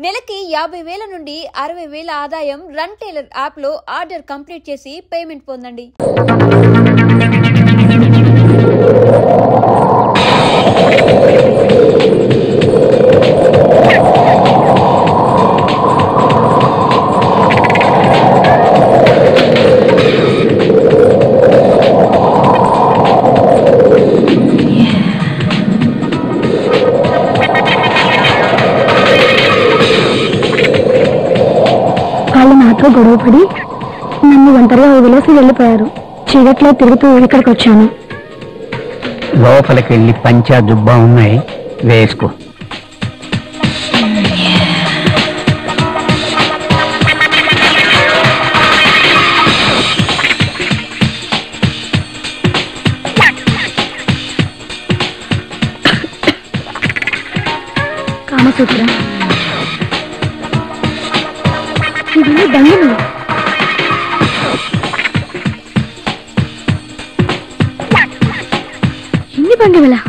నెలకి 50,000 నుండి 60,000 ఆదాయం రన్ టైలర్ యాప్ లో ఆర్డర్ కంప్లీట్ చేసి పేమెంట్ పొందండి. నాతో గొడవపడి నన్ను ఒంటరిగా వదిలేసి వెళ్ళిపోయారు. చీకట్లో తిరుగుతూ ఇక్కడికి వచ్చాను. లోపలికి వెళ్ళి పంచా దుబ్బా ఉన్నాయి, వేసుకో. కామసూత్ర ఇవన్నీ దంగలు. ఎన్ని బండివలా?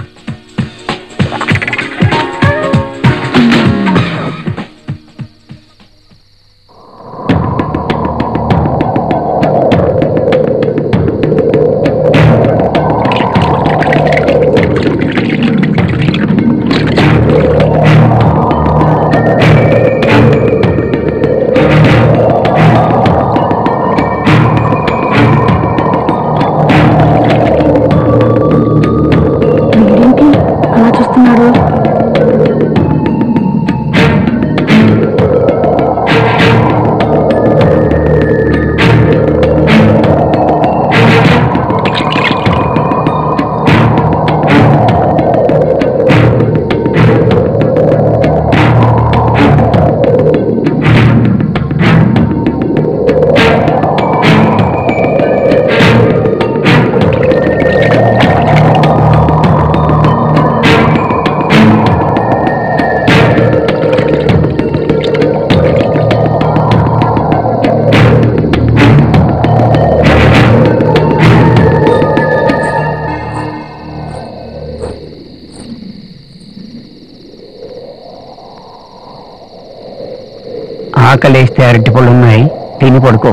ఆకలేస్తే అరటిపళ్ళు ఉన్నాయి, తిని పడుకో.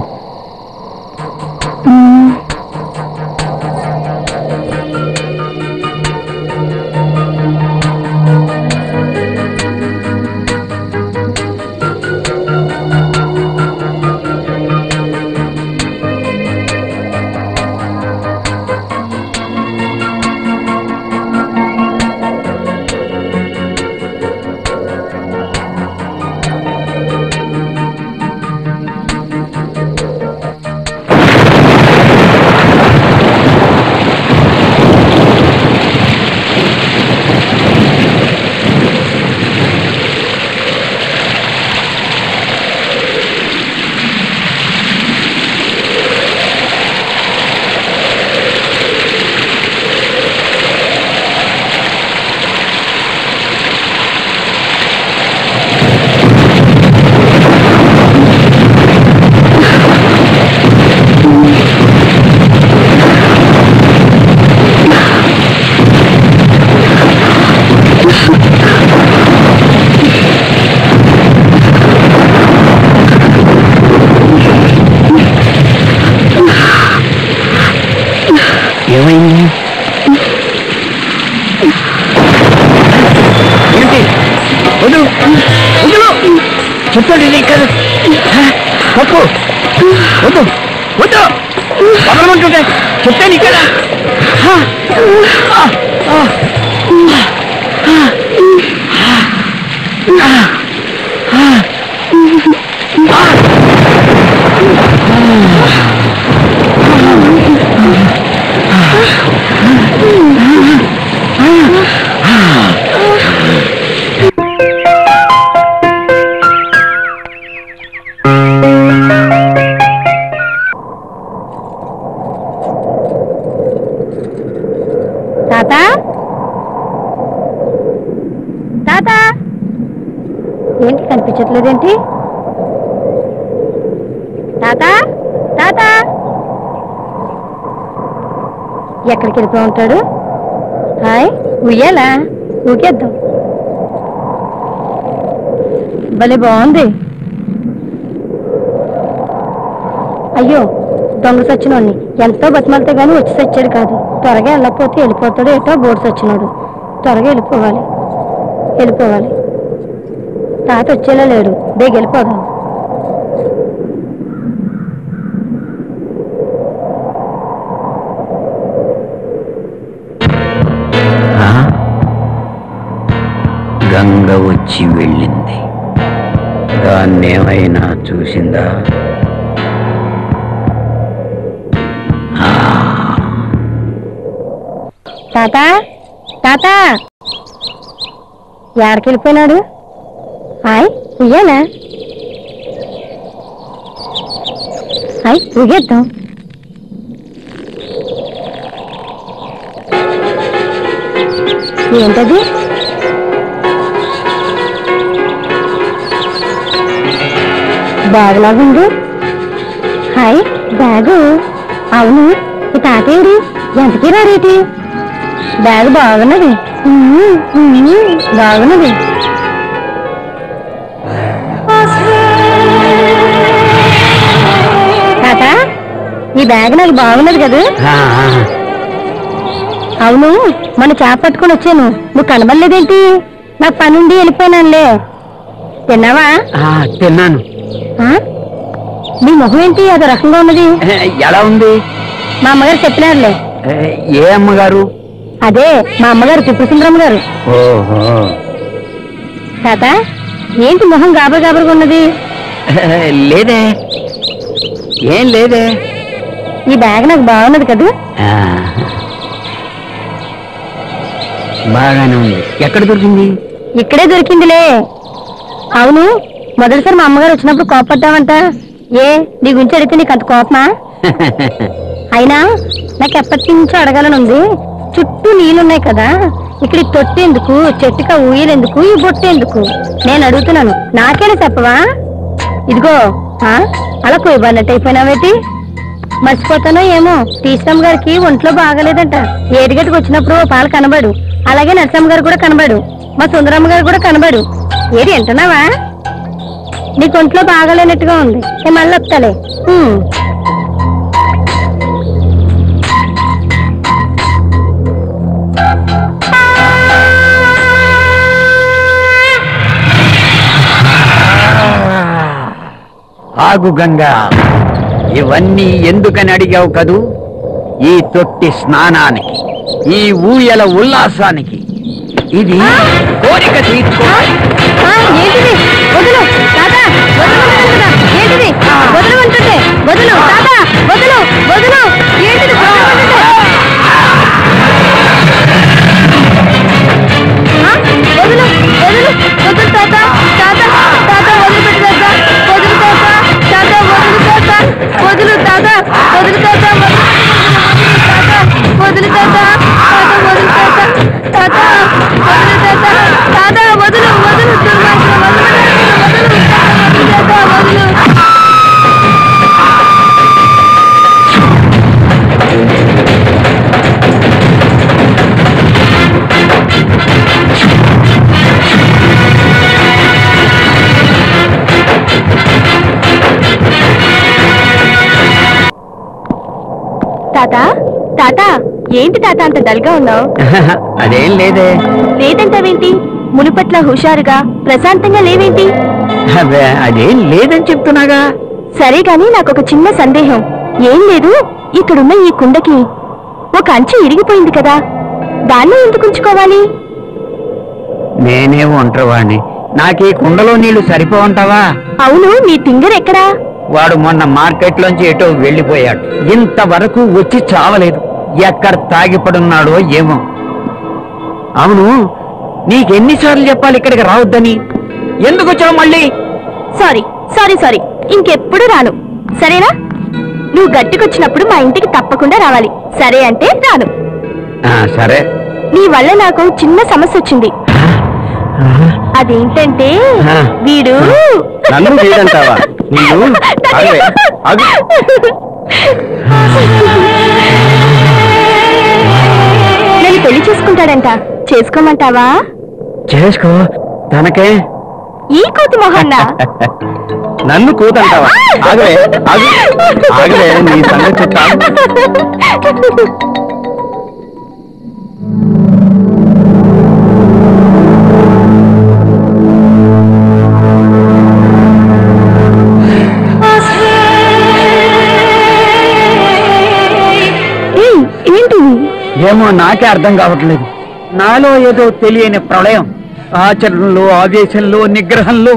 చెప్తాడు కదా తప్పు వద్దు వద్దు పగలమంటుంటే చెప్తాను కదా. తాత తాత ఏంటి కనిపించట్లేదేంటి? తాత తాత ఎక్కడికి వెళ్ళిపో ఉంటాడు? హాయ్ ఉయ్యాలా ఊకేద్దాం. భలే బాగుంది. అయ్యో దొంగ సచ్చినోడిని ఎంతో బతిమాలితే గాని వచ్చి సచ్చాడు కాదు. త్వరగా వెళ్ళకపోతే వెళ్ళిపోతాడు ఏటో బోర్డు సచ్చినాడు. త్వరగా వెళ్ళిపోవాలి. తాత వచ్చేలా లేడు. వెళ్ళిపోదాం. గంగ వచ్చి వెళ్ళింది. దాన్నేమైనా చూసిందా? తాత ఎక్కడికి వెళ్ళిపోయినాడు? ఉయ్యాలా? ఊగేద్దాం. ఏంటది? బ్యాగ్ లాగుంది. బ్యాగు. అవును, ఈ తాతేడి ఎంతకీ రాడేటి? బ్యాగ్ బాగున్నది. తాత ఈ బ్యాగ్ నాకు బాగున్నది కదా? అవును, మన చేప పట్టుకొని వచ్చాను. నువ్వు కనబడలేదేంటి? నాకు పనుండి వెళ్ళిపోయినానులే. తిన్నావా? తిన్నాను. నీ మొహం ఏంటి అదో రకంగా ఉన్నది? ఎలా ఉంది? మా అమ్మగారు చెప్పినారులే. ఏ అమ్మగారు? అదే మా అమ్మగారు త్రిపురసుందరమ్మ గారు. ఓహో. తాత ఏంటి మొహం గాబరుగా ఉన్నది? లేదే, ఏం లేదే. ఈ బ్యాగ్ నాకు బాగున్నది కదా? బాగానే ఉంది. ఎక్కడ దొరికింది? ఇక్కడే దొరికిందిలే. అవును, మొదటిసారి మా అమ్మగారు వచ్చినప్పుడు కోపడ్డావంట. నీ గురించి అడిగితే నీకు అంత కోపమా? అయినా నాకు ఎప్పటి నుంచో అడగాలనుంది. చుట్టూ నీళ్ళున్నాయి కదా, ఇక్కడ తొట్టేందుకు, చెట్టుగా ఊయలేందుకు, ఈ బొట్టేందుకు? నేను అడుగుతున్నాను, నాకేనా చెప్పవా? ఇదిగో అలా కొయ్యబడినట్టు అయిపోయినావేటి? మర్చిపోతానో ఏమో, టీచరమ్మ గారికి ఒంట్లో బాగాలేదంట. ఏడిగట్టుకు వచ్చినప్పుడు పాలు కనబడు. అలాగే నరసమ్మ గారు కూడా కనబడు. మా సుందరమ్మ గారు కూడా కనబడు. ఏది వింటున్నావా? నీకు ఒంట్లో బాగాలేనట్టుగా ఉంది. నేను మళ్ళీ వస్తాలే. ఆగు గంగా, ఇవన్నీ ఎందుకని అడిగావు కదూ? ఈ తొట్టి స్నానానికి, ఈ ఊయల ఉల్లాసానికి. ఇది కోరిక తీర్చుకో. ఏంటిది? వదులు తాతా, ఏంటిది? వదులు అంటుంటే వదులు తాతా, వదులు వదులు. ఏంటిది? వదులు వదులు వదులు తాత, తాత తాత వదిలిపెట్టు తాత, వదులు తాత, తాత వదులు తాత, వదులు తాత, వదులు తాత, వదులు తాత, తాత వదులు తాత, తాత వదులు తాత, తాత వదులు వదులు, దుర్మార్గుడు వదులు, తాత వదులు. తాత తాత, ఏంటి తాత అంత డల్గా ఉన్నావు? అదేం లేదే. లేదంటావేంటి? మునుపట్ల హుషారుగా ప్రశాంతంగా లేవేంటి? అదేం లేదని చెప్తున్నాగా. సరే గాని నాకొక చిన్న సందేహం. ఏం లేదు, ఇక్కడున్న ఈ కుండకి ఒక అంచు ఇరిగిపోయింది కదా, దాన్ని ఎందుకు ఉంచుకోవాలి? నేనే ఒంటరివాణ్ణి, నాకు ఈ కుండలో నీళ్లు సరిపోవంటావా? అవును, నీ తింగర్ ఎక్కడా? వాడు మొన్న మార్కెట్లోంచి ఎటో వెళ్ళిపోయాడు. ఇంతవరకు వచ్చి చావలేదు. ఎక్కడ తాగిపడున్నాడో ఏమో. అవును, నీకెన్నిసార్లు చెప్పాలి ఇక్కడికి రావద్దని? ఎందుకు వచ్చావు మళ్ళీ? సారీ సారీ సారీ, ఇంకెప్పుడు రాను. సరేనా? నువ్వు గట్టికొచ్చినప్పుడు మా ఇంటికి తప్పకుండా రావాలి. సరే అంటే రాను. సరే. నీ వల్ల నాకు చిన్న సమస్య వచ్చింది. అదేంటంటే వీడు నన్ను వీడంటావా? నన్ను పెళ్లి చేసుకుంటాడంట. చేసుకోమంటావా? చేసుకో, తనకే. ఈ కోతి మొహన్న నన్ను కూతంటావా? ఆగలే ఆగలే, నీ సంగతి ఏంటిది? ఏమో నాకే అర్థం కావట్లేదు. నాలో ఏదో తెలియని ప్రళయం, ఆచరణలో, ఆవేశంలో, నిగ్రహంలో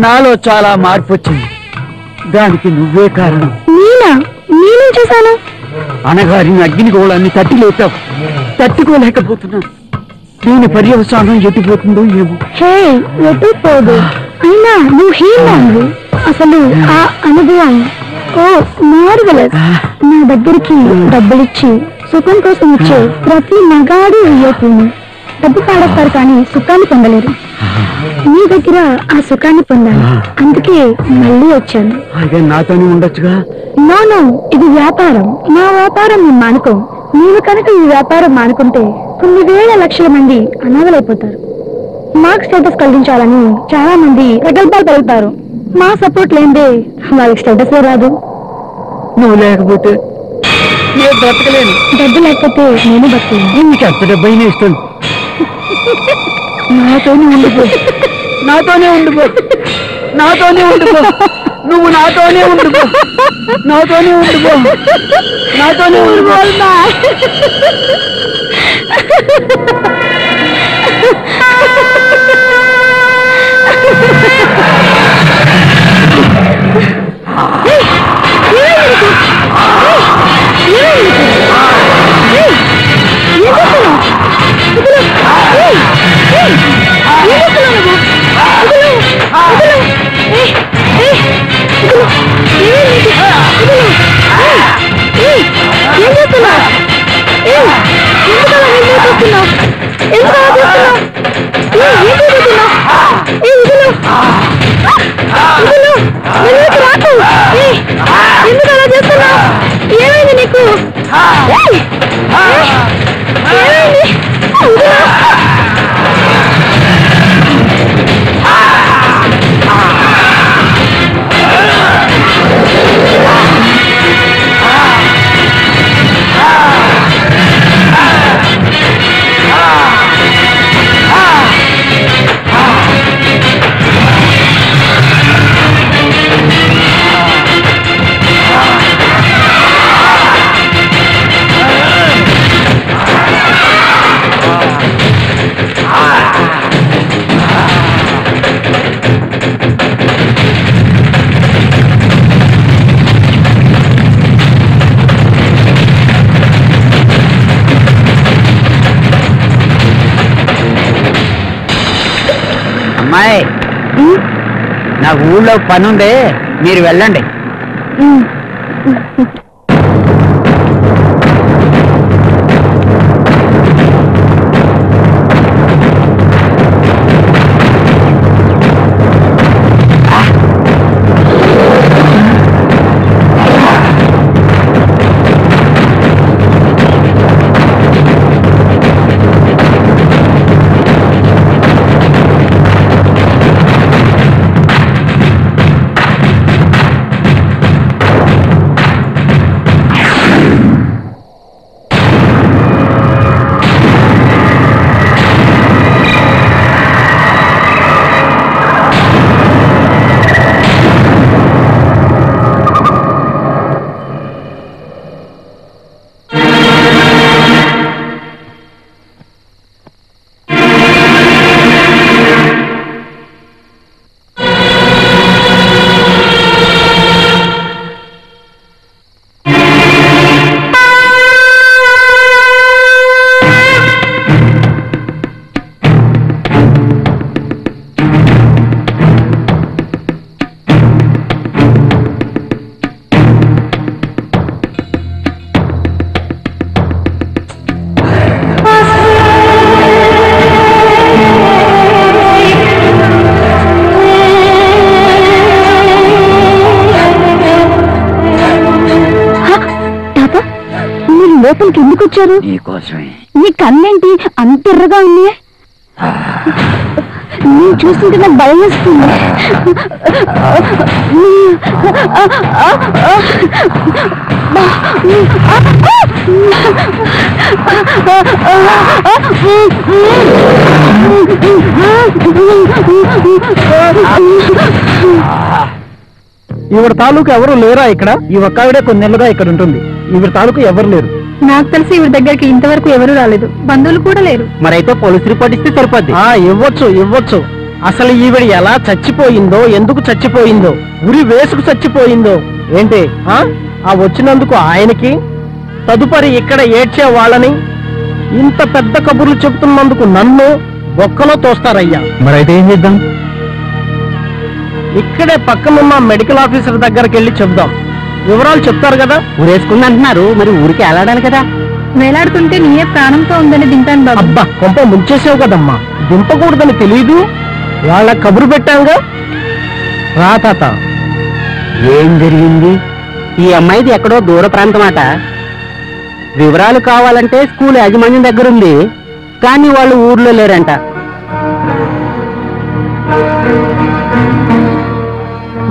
నాలో చాలా మార్పు వచ్చింది. దానికి నువ్వే కారణం. నేనేం చేశాను? అనగారిన అగ్నిగోళాన్ని తట్టి లేపావు. తట్టుకోలేకపోతున్నాను. దీని పర్యవసానం ఎటుపోతుందో ఏమో. హే, ఎటు పోదు. అయినా నువ్వు హీనాను. అసలు ఆ అనుభవం మార్వెలస్. నా దగ్గరికి డబ్బులిచ్చి సుఖం కోసం వచ్చే ప్రతి మగాడు అయ్యేతుంది. డబ్బు పాడేస్తారు కానీ సుఖాన్ని పొందలేరు. నీ దగ్గర ఆ సుఖాన్ని పొందాను, అందుకే మళ్ళీ వచ్చాను. అదే నాతోనే ఉండొచ్చుగా. నో, ఇది వ్యాపారం. నా వ్యాపారం నేను మానుకో. నీవు కనుక ఈ వ్యాపారం మానుకుంటే కొన్ని వేల లక్షల మంది అనాథలైపోతారు. మాకు స్టేటస్ కలిగించాలని చాలా మంది ప్రగల్భాలు పలుకుతారు. మా సపోర్ట్ లేదే వాళ్ళకి స్టేటస్ రాదు. నువ్వు లేకపోతే ఏ బ్రతకలేను. డబ్బు లేకపోతే నేను బతకలేను. ఇంకెంత డబ్బైనా ఇస్తాను. నాతోనే ఉండిపో, నాతోనే ఉండిపో, నాతోనే ఉండిపో. నువ్వు నాతోనే ఉండిపో, నాతోనే ఉండిపో, నాతోనే ఉండిపో. ఏమైంది నీకు? అమ్మాయి, నాకు ఊళ్ళో పనుంది, మీరు వెళ్ళండి. లోపలికి ఎందుకు వచ్చారు? నీకోసమే. నీ కళ్ళేంటి అంత ఎర్రగా ఉంది? నేను చూస్తుంటే నాకు భయం వస్తుంది. ఈవిడ తాలూకు ఎవరు లేరా ఇక్కడ? ఈ ఒక్కవిడే కొన్ని నెలలుగా ఇక్కడ ఉంటుంది. ఈవిడ తాలూకు ఎవరు లేరు. నాకు తెలిసి ఈవిడ దగ్గరికి ఇంతవరకు ఎవరు రాలేదు, బంధువులు కూడా లేరు. మరైతే పోలీస్ రిపోర్ట్ ఇస్తే సరిపోద్ది. ఇవ్వచ్చు. అసలు ఈవిడ ఎలా చచ్చిపోయిందో, ఎందుకు చచ్చిపోయిందో, ఉరి వేసుకు చచ్చిపోయిందో ఏంటి? ఆ వచ్చినందుకు ఆయనకి, తదుపరి ఇక్కడ ఏడ్చే వాళ్ళని, ఇంత పెద్ద కబుర్లు చెబుతున్నందుకు నన్ను బొక్కలో తోస్తారయ్యా. మరైతే ఏం చేద్దాం? ఇక్కడే పక్కనున్న మెడికల్ ఆఫీసర్ దగ్గరికి వెళ్ళి చెప్దాం. వివరాలు చెప్తారు కదా. ఊరేసుకుంది అంటున్నారు, మరి ఊరికి వెళ్ళాడాలి కదా. వేలాడుతుంటే నీయే ప్రాణంతో ఉందని దింపాను బాబు. అబ్బా, కొంప ముంచేసావు కదమ్మా. దింపకూడదని తెలీదు. వాళ్ళ కబురు పెట్టాంగా. రా తాత, ఏం జరిగింది? ఈ అమ్మాయిది ఎక్కడో దూర ప్రాంతం అట. వివరాలు కావాలంటే స్కూల్ యాజమాన్యం దగ్గరుంది, కానీ వాళ్ళు ఊర్లో లేరంట.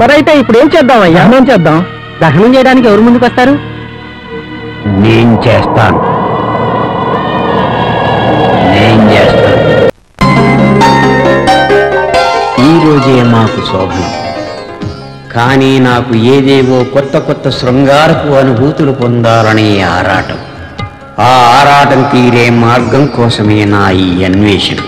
మరైతే ఇప్పుడు ఏం చేద్దాం అయ్యా? ఏం చేద్దాం? దహనం చేయడానికి ఎవరు ముందుకు వస్తారు? నేను చేస్తాను. ఈ రోజే మాకు శోభనం, కానీ నాకు ఏదేవో కొత్త శృంగారపు అనుభూతులు పొందాలనే ఆరాటం. ఆ ఆరాటం తీరే మార్గం కోసమే నా ఈ అన్వేషణ.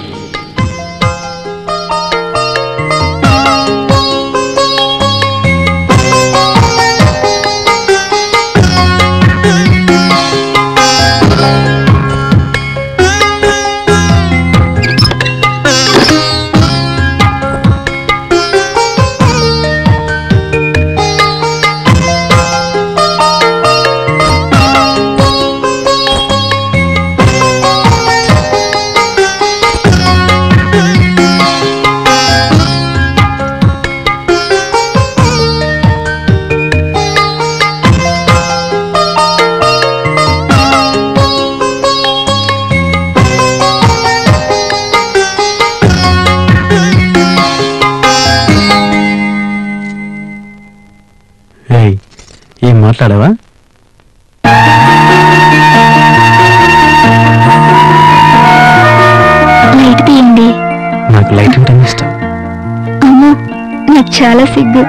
ఏం మాట్లాడావా? లైట్ తీయండి. నాకు లైట్ అంటే ఇష్టం. అమ్మో, నాకు చాలా సిగ్గు.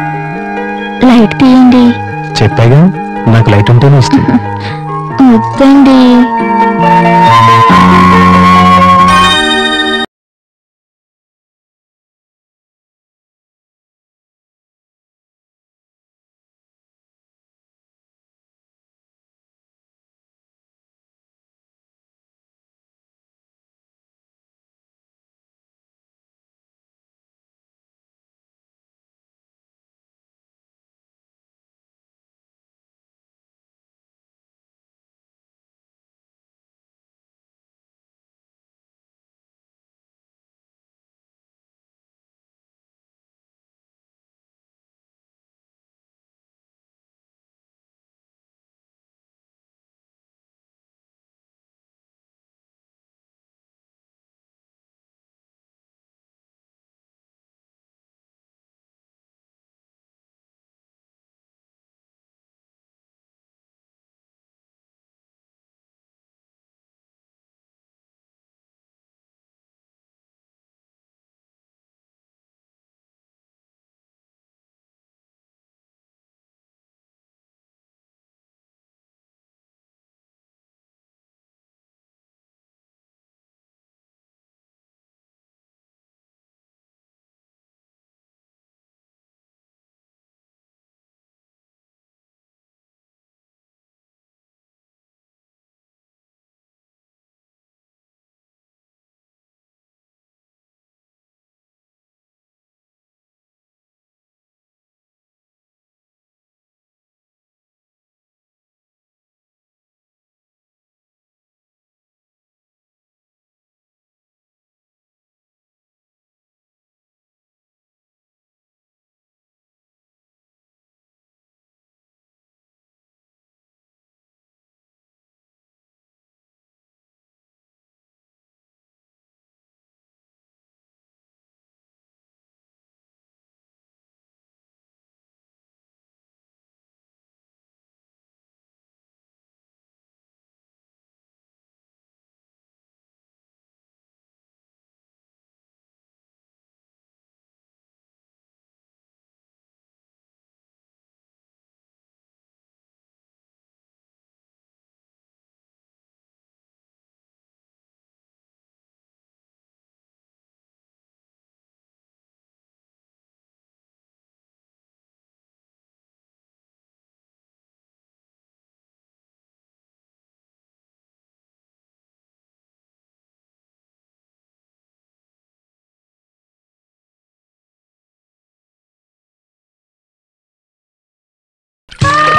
లైట్ తీయండి. చెప్పాగా, నాకు లైట్ ఉంటేనే ఇష్టం. వద్దండి.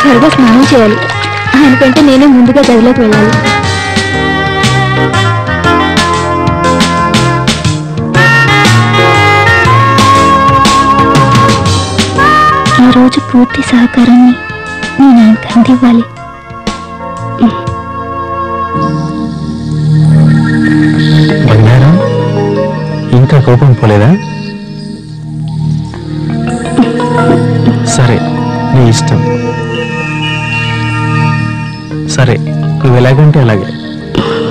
త్వరగా స్నానం చేయాలి. ఆయనకంటే నేనే ముందుగా గదిలోకి వెళ్ళాలి. ఈరోజు పూర్తి సహకారాన్ని నేను ఆయనకు అందివ్వాలి. బంగారం, ఇంకా కోపం పోలేదా? సరే, నీ ఇష్టం. సరే, నువ్వు ఎలాగంటే అలాగే.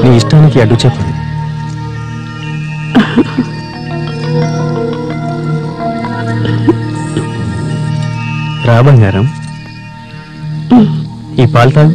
నీ ఇష్టానికి అడ్డు చెప్పదు. రా బంగారం, ఈ పాలు తాగు.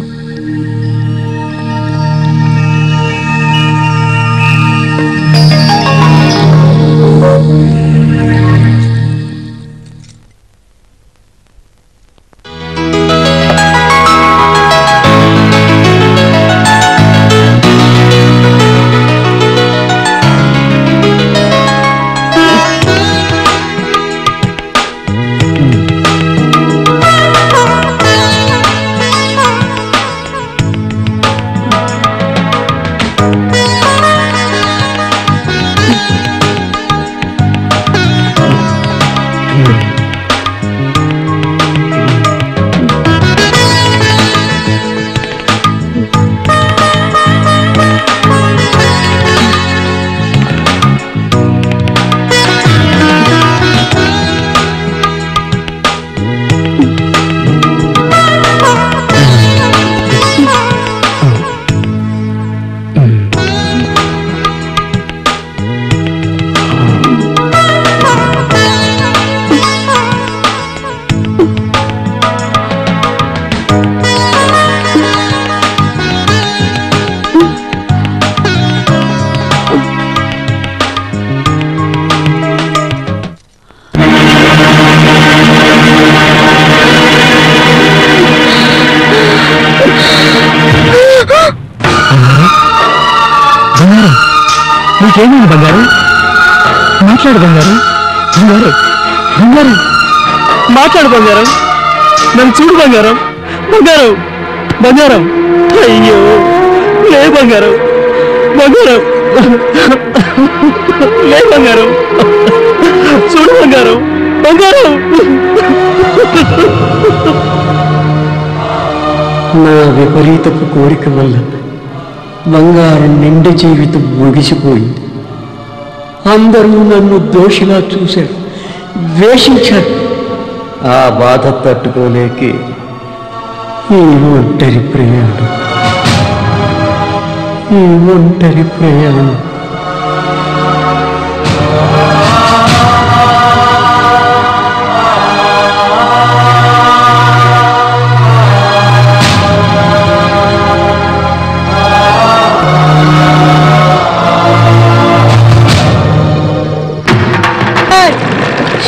నీకేమైంది బంగారు? మాట్లాడు బంగారు. బంగారు బంగారు మాట్లాడు బంగారం. నన్ను చూడు బంగారం. బంగారం బంగారం. అయ్యో లే బంగారం. బంగారం లే బంగారం. చూడు బంగారం. బంగారం. నా విపరీతపు కోరిక వల్ల బంగారం నిండి జీవితం ముగిసిపోయింది. అందరూ నన్ను దోషిలా చూశారు, ద్వేషించారు. ఆ బాధ తట్టుకోలేకే ఈ ఒంటరి ప్రయాణం. ఈ ఒంటరి ప్రయాణం.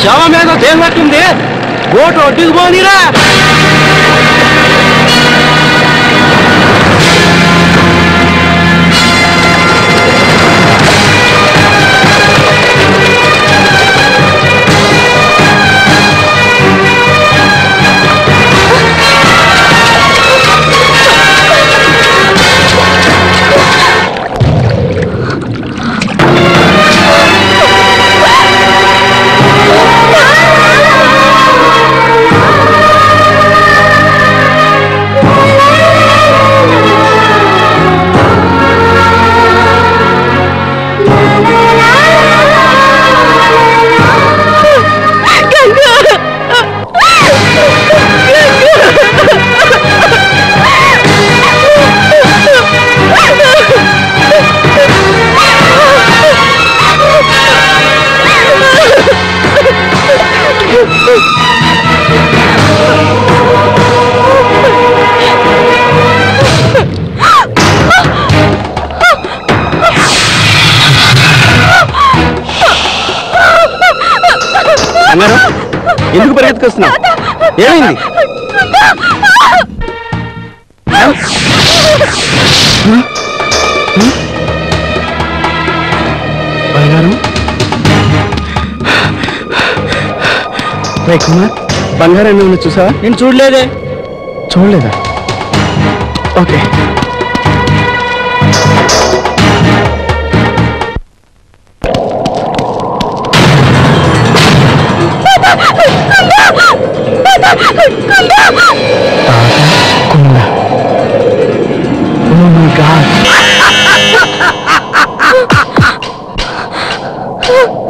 శవ మీద తేలినట్టుంది. ఓటు ఒడ్డుకు పోనీరా. ఎందుకు పరిగెత్తుకొస్తున్నావు? ఏమైంది? బంగారం. కుమార్, బంగారం ఏమైనా చూసావా? నేను చూడలేదే. చూడలేదా? ఓకే.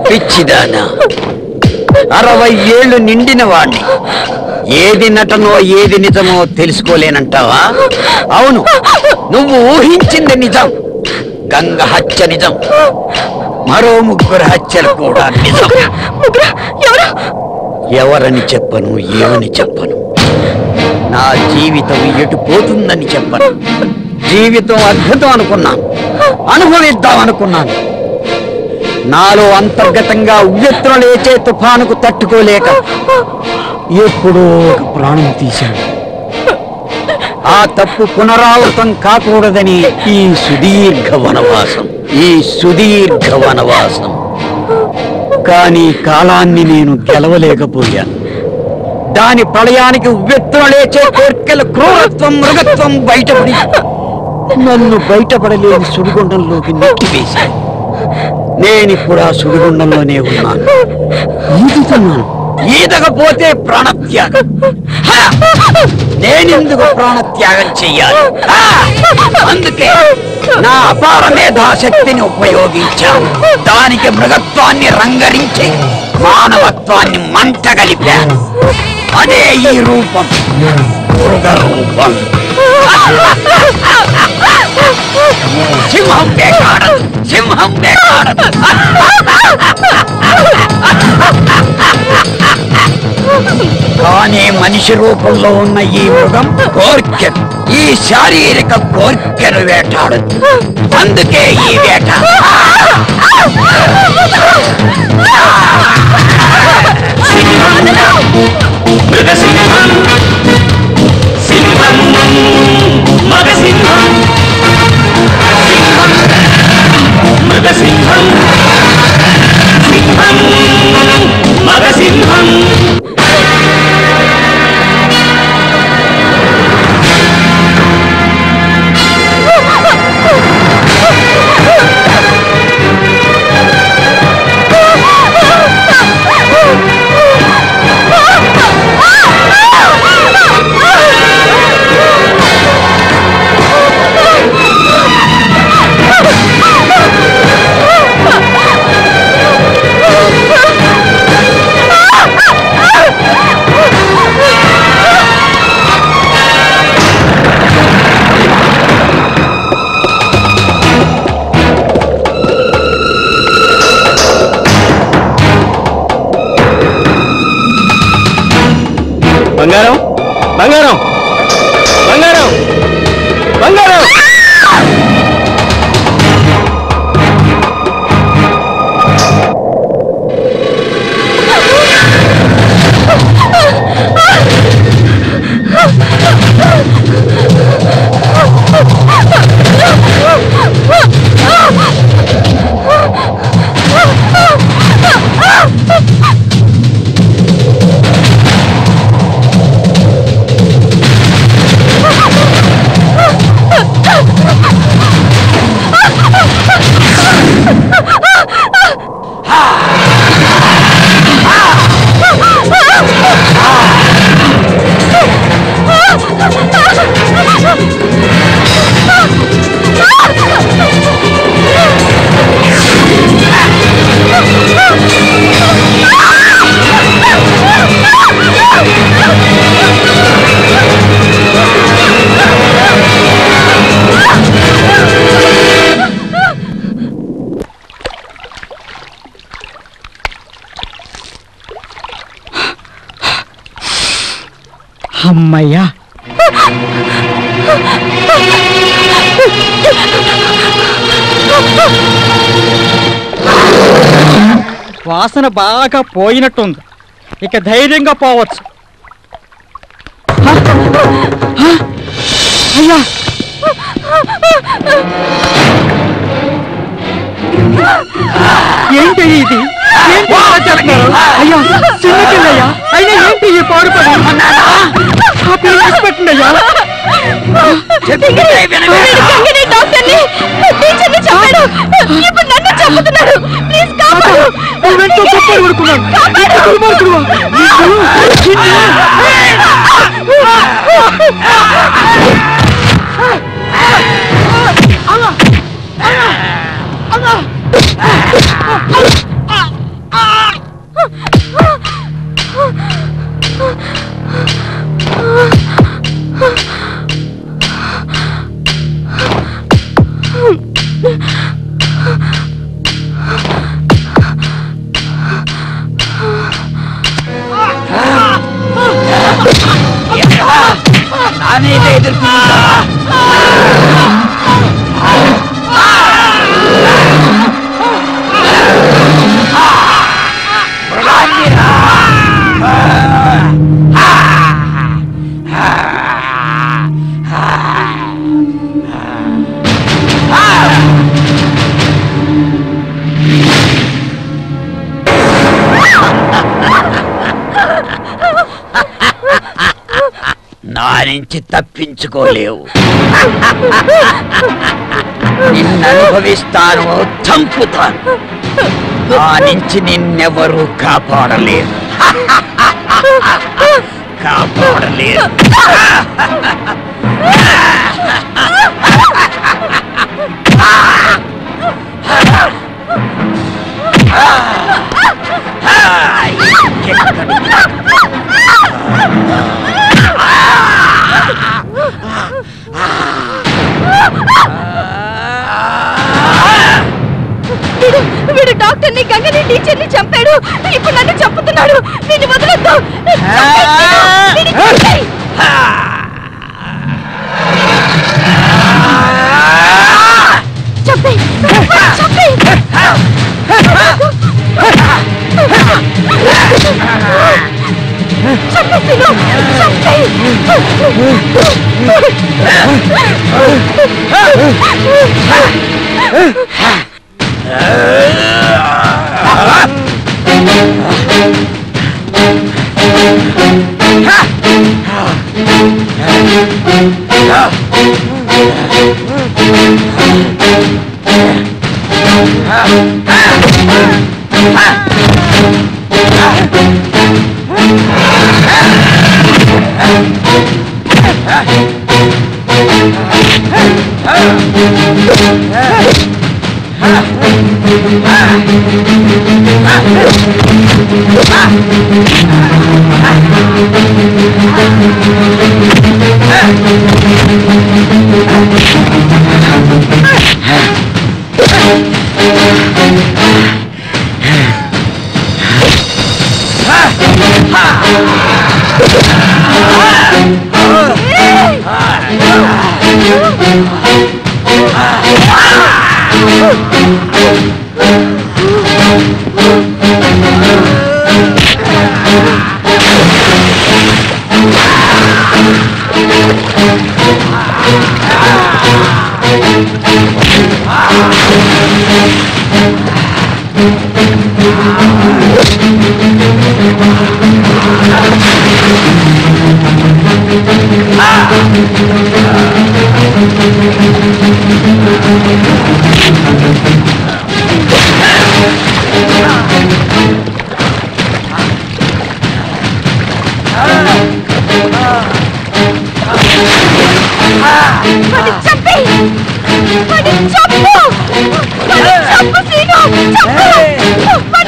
పిచ్చిదానా, 60 ఏళ్ళు నిండిన వాణ్ణి ఏది నటనో ఏది నిజమో తెలుసుకోలేనంటావా? అవును, నువ్వు ఊహించింది నిజం. గంగ హత్య నిజం, మరో 3 హత్యలు కూడా నిజం. ఎవరని చెప్పను, ఏమని చెప్పను. నా జీవితం ఎటు పోతుందని చెప్పను. జీవితం అద్భుతం అనుకున్నాను, అనుభవిద్దామనుకున్నాను. నాలో అంతర్గతంగా ఉవ్వెత్తున లేచే తుఫానుకు తట్టుకోలేక ఎప్పుడో ఒక ప్రాణం తీశాను. ఆ తప్పు పునరావృతం కాకూడదని ఈ సుదీర్ఘ వనవాసం. కానీ కాలాన్ని నేను గెలవలేకపోయాను. దాని ప్రళయానికి ఉవ్వెత్తున లేచే కోర్కెల క్రూరత్వం, మృగత్వం బయటపడి నన్ను బయటపడలేని సుడిగుండంలోకి నెట్టివేశాను. నేనిప్పుడు ఆ సుడిగుండంలోనే ఉన్నాను, ఈదుతున్నాను. ఈదకపోతే ప్రాణత్యాగం. నేనెందుకు ప్రాణత్యాగం చెయ్యాలి? అందుకే నా అపార మేధాశక్తిని ఉపయోగించాను. దానికి మృగత్వాన్ని రంగరించి మానవత్వాన్ని మంట కలిపాను. అదే ఈ రూపం, మృగ రూపం. సింహం వేటాడదు, సింహం వేటాడదు. కానీ మనిషి రూపంలో ఉన్న ఈ మృగం కోర్కెను, ఈ శారీరక కోర్కెను వేటాడదు. అందుకే ఈ వేట. మృగసింహం, సింహం, మగసింహం, మృగసింహం, సింహం, మగసింహం. బంగారం, బంగారం, బంగారం, బంగారం. అమ్మయ్యా, వాసన బాగా పోయినట్టుంది. ఇక ధైర్యంగా పోవచ్చు. అయ్యా, ఏంటి ఇది? ఏంటి అయ్యా, చిన్నపిల్లయ్యా, అయినా ఏంటి ఈ పాడు పని? పెట్టండి అయ్యా. నా నుంచి తప్పించుకోలేవు. నిన్ను అనుభవిస్తాను, చంపుతాను. నా నుంచి నిన్నెవరూ కాపాడలేరు. కాపాడలేరు. వీడు డాక్టర్ని, గంగని, టీచర్ని చంపాడు. ఇప్పుడు నన్ను చంపుతున్నాడు. నిన్ను వదలొద్దు. చంపేయ్, చంపేయ్. చంపేసిను, చంపేయ్.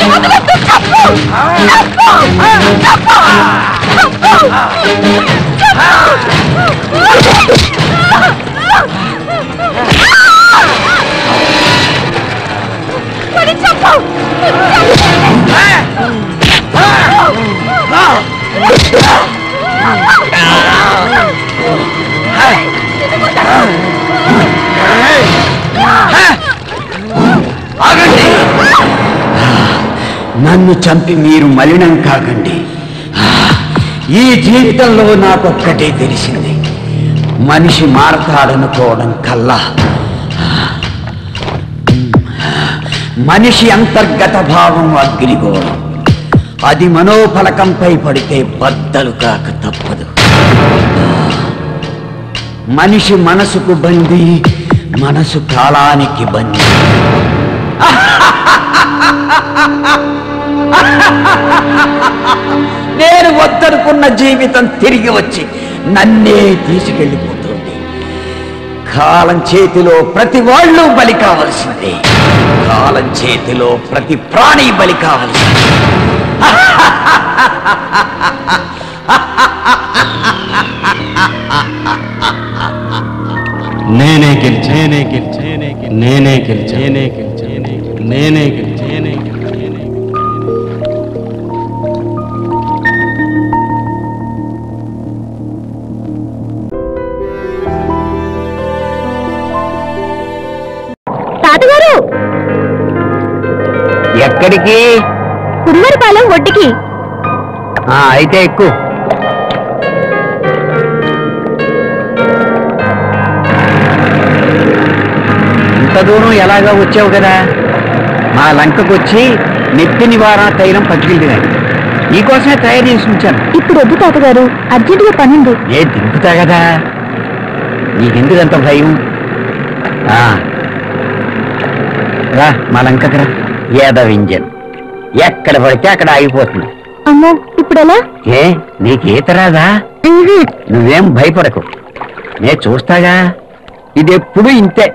నన్ను చంపి మీరు మలినం కాకండి. ఈ జీవితంలో నాకొక్కటే తెలిసింది, మనిషి మారతాడనుకోవడం కల్లా మనిషి అంతర్గత భావం అగ్నిగోళం. అది మనోఫలకంపై పడితే బద్దలు కాక తప్పదు. మనిషి మనసుకు బందీ, మనసు కాలానికి బందీ. నేను వద్దనుకున్న జీవితం తిరిగి వచ్చి నన్నే తీసుకెళ్ళిపోతుంది. కాలం చేతిలో ప్రతి వాళ్ళు బలి కావలసిందే. కాలం చేతిలో ప్రతి ప్రాణి బలి కావలసిందే. నేనే గెలిచా, నేనే గెలిచా, నేనే గెలిచా, నేనే గెలిచా, నేనే గెలిచా, నేనే గెలిచా. తాతగారు ఎక్కడికి? కుమ్మరిపాలెం ఒడ్డుకి. అయితే ఎక్కువ. ఇంత దూరం ఎలాగా వచ్చావు కదా, మా లంకకు వచ్చి నెత్తి నివారణ తైలం పట్టుకెళ్ళినాయి. నీకోసమే తయారు చేసి ఉంచాను. ఇప్పుడు వద్దు తాతగారు, అర్జెంటుగా పనుంది. నేను దింపుతా కదా, నీకెందుకంత భయం? రా మా లంకకు రా. యాదవ్ ఇంజన్ ఎక్కడ పడితే అక్కడ ఆగిపోతుంది. అమ్మో, ఇప్పుడెలా? ఏ నీకు ఈత రాదా? నువ్వేం భయపడకు, నేను చూస్తాగా. ఇది ఎప్పుడు ఇంతే,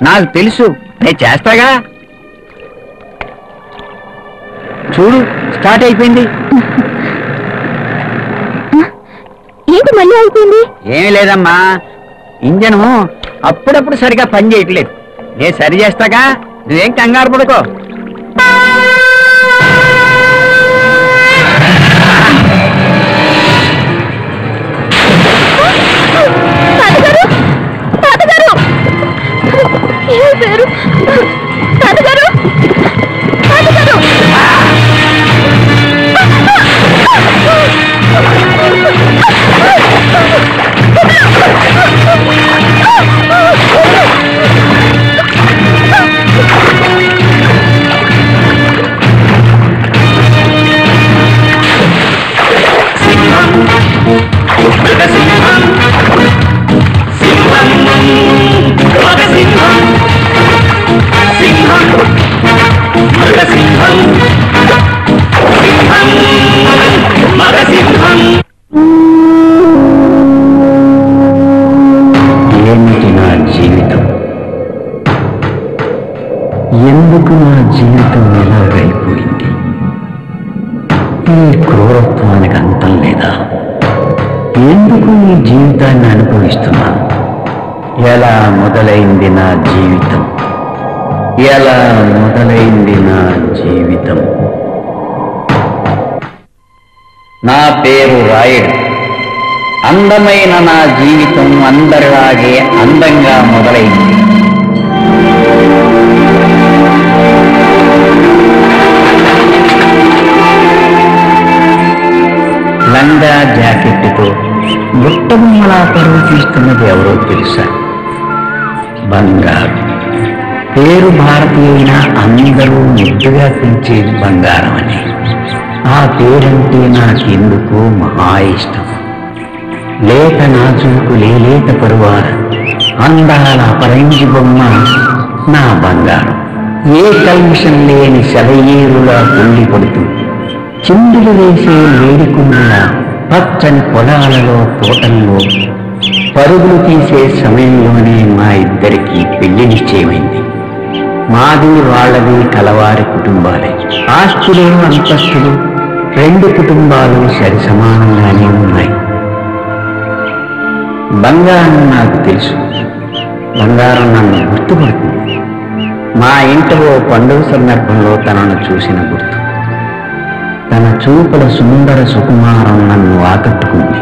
నాకు తెలుసు, నేను చేస్తాగా. చూడు, స్టార్ట్ అయిపోయింది. ఏంటి మళ్ళీ అయిపోయింది? ఏమీ లేదమ్మా, ఇంజను అప్పుడప్పుడు సరిగా పని చేయట్లేదు. నేను సరి చేస్తాగా, నువ్వేం కంగారు పడుకో. ఏమిటి నా జీవితం? ఎందుకు నా జీవితం ఎలాగైపోయింది? ఈ క్రూరత్వానికి అంతం లేదా? ఎందుకు ఈ జీవితాన్ని అనుభవిస్తున్నాను? ఎలా మొదలైంది నా జీవితం? ఎలా మొదలైంది నా జీవితం? నా పేరు రాయుడు. అందమైన నా జీవితం అందరిలాగే అందంగా మొదలైంది. లంగా జాకెట్తో బుట్టబొమ్మలా పరువు తీస్తున్నది ఎవరో తెలుసా? బంగారు. పేరు భారతీయ, అందరూ ముద్దుగా పిలిచేది బంగారం అని. ఆ పేరంటే నాకెందుకు మహా ఇష్టం. లేత నాజుకు లేలేత పరువార అందాల పరంజి బొమ్మ నా బంగారం. ఏ కల్మిషం లేని సెలయేరులా పొంగి పడుతూ చిందులు వేసే లేడికుండులా పచ్చని పొలాలలో తోటల్లో పరుగులు తీసే సమయంలోనే మా ఇద్దరికి పెళ్లి నిశ్చయమైంది. మాది వాళ్ళది కలవారి కుటుంబాలే. ఆస్తులు అంతస్తులు రెండు కుటుంబాలు సరి సమానంగానే ఉన్నాయి. బంగారం నాకు తెలుసు, బంగారం నన్ను గుర్తుపడుతుంది. మా ఇంట్లో పండుగ సందర్భంలో తనను చూసిన గుర్తు. తన చూపుల సుందర సుకుమారం నన్ను ఆకట్టుకుంది.